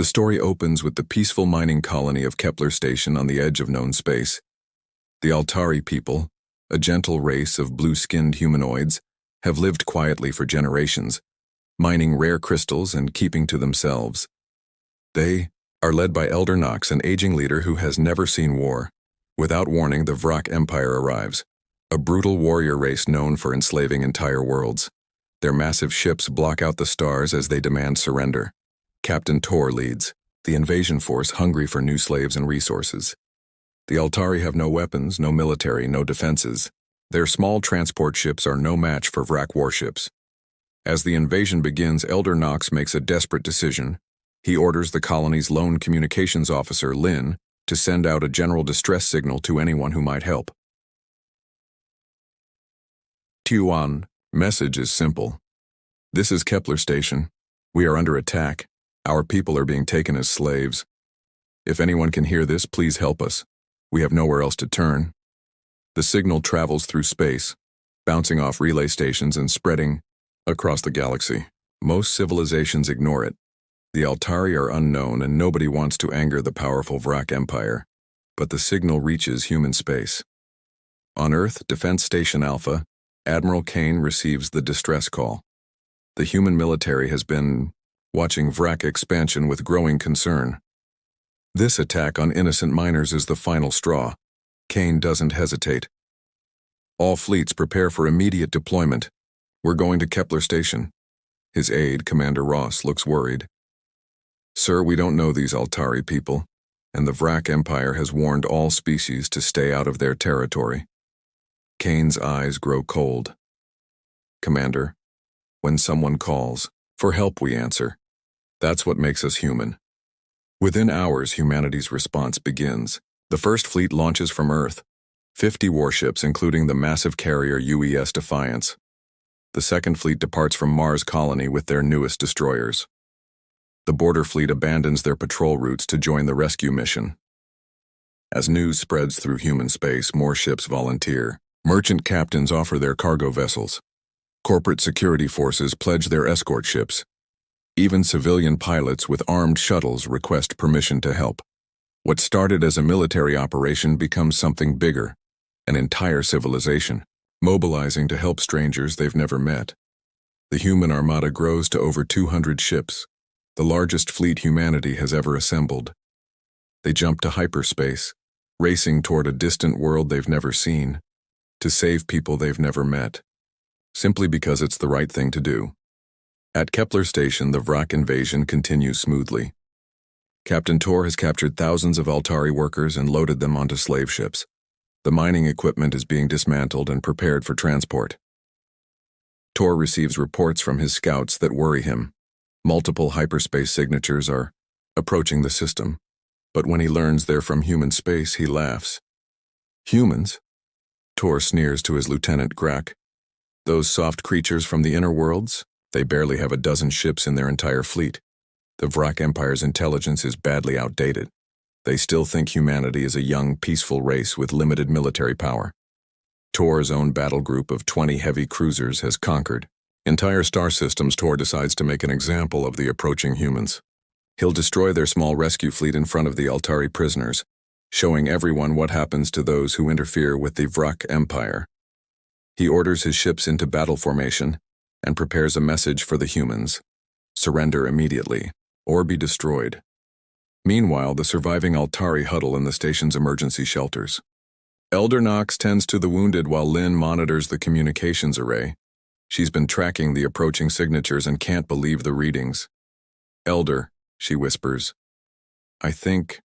The story opens with the peaceful mining colony of Kepler Station on the edge of known space. The Altari people, a gentle race of blue-skinned humanoids, have lived quietly for generations, mining rare crystals and keeping to themselves. They are led by Elder Nox, an aging leader who has never seen war. Without warning, the Vrak Empire arrives, a brutal warrior race known for enslaving entire worlds. Their massive ships block out the stars as they demand surrender. Captain Tor leads, the invasion force hungry for new slaves and resources. The Altari have no weapons, no military, no defenses. Their small transport ships are no match for Vrak warships. As the invasion begins, Elder Nox makes a desperate decision. He orders the colony's lone communications officer, Lin, to send out a general distress signal to anyone who might help. Tuan, message is simple. This is Kepler Station. We are under attack. Our people are being taken as slaves. If anyone can hear this, please help us. We have nowhere else to turn. The signal travels through space, bouncing off relay stations and spreading across the galaxy. Most civilizations ignore it. The Altari are unknown and nobody wants to anger the powerful Vrak Empire. But the signal reaches human space. On Earth, Defense Station Alpha, Admiral Kane receives the distress call. The human military has been watching Vrak expansion with growing concern. This attack on innocent miners is the final straw. Kane doesn't hesitate. All fleets prepare for immediate deployment. We're going to Kepler Station. His aide, Commander Ross, looks worried. Sir, we don't know these Altari people, and the Vrak Empire has warned all species to stay out of their territory. Kane's eyes grow cold. Commander, when someone calls, for help we answer. That's what makes us human. Within hours, humanity's response begins. The first fleet launches from Earth, 50 warships including the massive carrier UES Defiance. The second fleet departs from Mars colony with their newest destroyers. The border fleet abandons their patrol routes to join the rescue mission. As news spreads through human space, more ships volunteer. Merchant captains offer their cargo vessels. Corporate security forces pledge their escort ships. Even civilian pilots with armed shuttles request permission to help. What started as a military operation becomes something bigger, an entire civilization, mobilizing to help strangers they've never met. The human armada grows to over 200 ships, the largest fleet humanity has ever assembled. They jump to hyperspace, racing toward a distant world they've never seen, to save people they've never met, simply because it's the right thing to do. At Kepler Station, the Vrak invasion continues smoothly. Captain Tor has captured thousands of Altari workers and loaded them onto slave ships. The mining equipment is being dismantled and prepared for transport. Tor receives reports from his scouts that worry him. Multiple hyperspace signatures are approaching the system, but when he learns they're from human space, he laughs. Humans? Tor sneers to his lieutenant Grak. Those soft creatures from the inner worlds? They barely have a dozen ships in their entire fleet. The Vrak Empire's intelligence is badly outdated. They still think humanity is a young, peaceful race with limited military power. Tor's own battle group of 20 heavy cruisers has conquered. Entire star systems, Tor decides to make an example of the approaching humans. He'll destroy their small rescue fleet in front of the Altari prisoners, showing everyone what happens to those who interfere with the Vrak Empire. He orders his ships into battle formation and prepares a message for the humans. Surrender immediately, or be destroyed. Meanwhile, the surviving Altari huddle in the station's emergency shelters. Elder Nox tends to the wounded while Lin monitors the communications array. She's been tracking the approaching signatures and can't believe the readings. Elder, she whispers, I think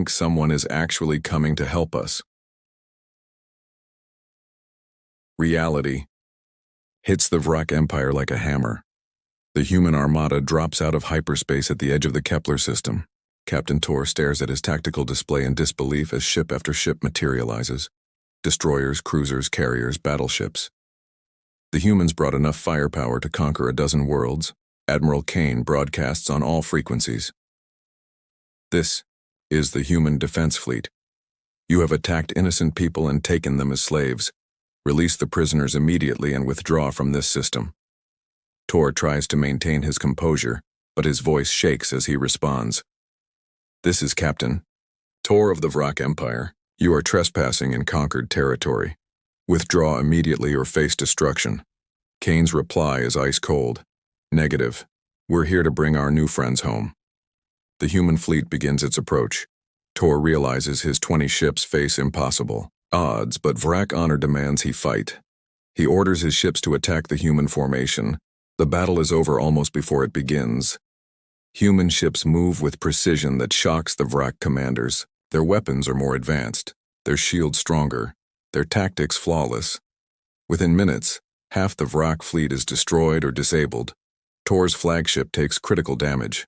someone is actually coming to help us. Reality hits the Vrak Empire like a hammer. The human armada drops out of hyperspace at the edge of the Kepler system. Captain Tor stares at his tactical display in disbelief as ship after ship materializes. Destroyers, cruisers, carriers, battleships. The humans brought enough firepower to conquer a dozen worlds. Admiral Kane broadcasts on all frequencies. This is the human defense fleet. You have attacked innocent people and taken them as slaves. Release the prisoners immediately and withdraw from this system. Tor tries to maintain his composure, but his voice shakes as he responds. This is Captain Tor of the Vrak Empire. You are trespassing in conquered territory. Withdraw immediately or face destruction. Kane's reply is ice cold. Negative. We're here to bring our new friends home. The human fleet begins its approach. Tor realizes his 20 ships face impossible odds, but Vrak honor demands he fight. He orders his ships to attack the human formation. The battle is over almost before it begins. Human ships move with precision that shocks the Vrak commanders. Their weapons are more advanced, their shields stronger, their tactics flawless. Within minutes, half the Vrak fleet is destroyed or disabled. Tor's flagship takes critical damage.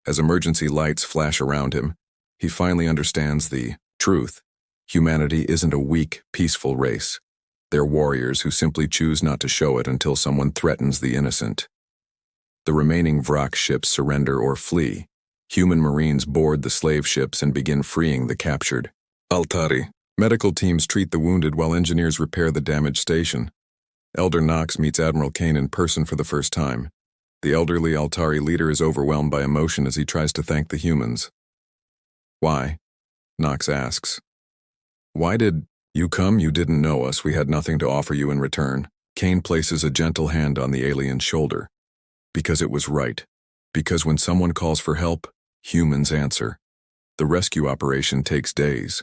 As emergency lights flash around him, he finally understands the truth. Humanity isn't a weak, peaceful race. They're warriors who simply choose not to show it until someone threatens the innocent. The remaining Vrak ships surrender or flee. Human Marines board the slave ships and begin freeing the captured. Altari. Medical teams treat the wounded while engineers repair the damaged station. Elder Knox meets Admiral Kane in person for the first time. The elderly Altari leader is overwhelmed by emotion as he tries to thank the humans. Why? Knox asks. Why did you come? You didn't know us. We had nothing to offer you in return. Kane places a gentle hand on the alien's shoulder. Because it was right. Because when someone calls for help, humans answer. The rescue operation takes days.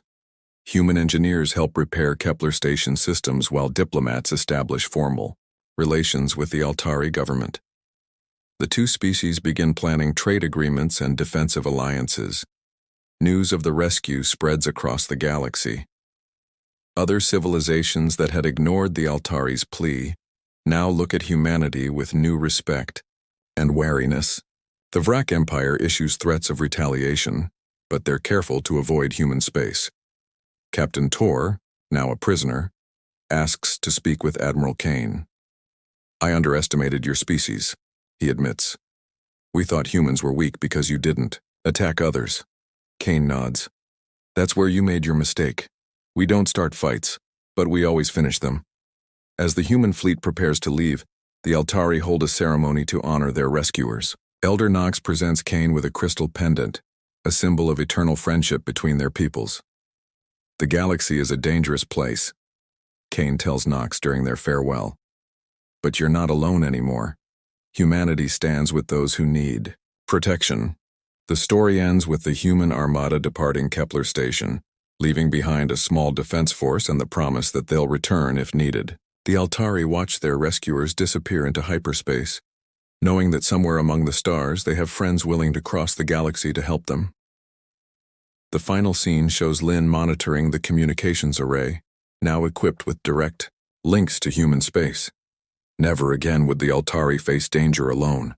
Human engineers help repair Kepler station systems while diplomats establish formal relations with the Altari government. The two species begin planning trade agreements and defensive alliances. News of the rescue spreads across the galaxy. Other civilizations that had ignored the Altari's plea now look at humanity with new respect and wariness. The Vrak Empire issues threats of retaliation, but they're careful to avoid human space. Captain Tor, now a prisoner, asks to speak with Admiral Kane. I underestimated your species, he admits. We thought humans were weak because you didn't attack others. Kane nods. That's where you made your mistake. We don't start fights, but we always finish them. As the human fleet prepares to leave, the Altari hold a ceremony to honor their rescuers. Elder Knox presents Kane with a crystal pendant, a symbol of eternal friendship between their peoples. The galaxy is a dangerous place, Kane tells Knox during their farewell. But you're not alone anymore. Humanity stands with those who need protection. The story ends with the human armada departing Kepler station, leaving behind a small defense force and the promise that they'll return if needed. The Altari watch their rescuers disappear into hyperspace, knowing that somewhere among the stars they have friends willing to cross the galaxy to help them. The final scene shows Lynn monitoring the communications array, now equipped with direct links to human space. Never again would the Altari face danger alone.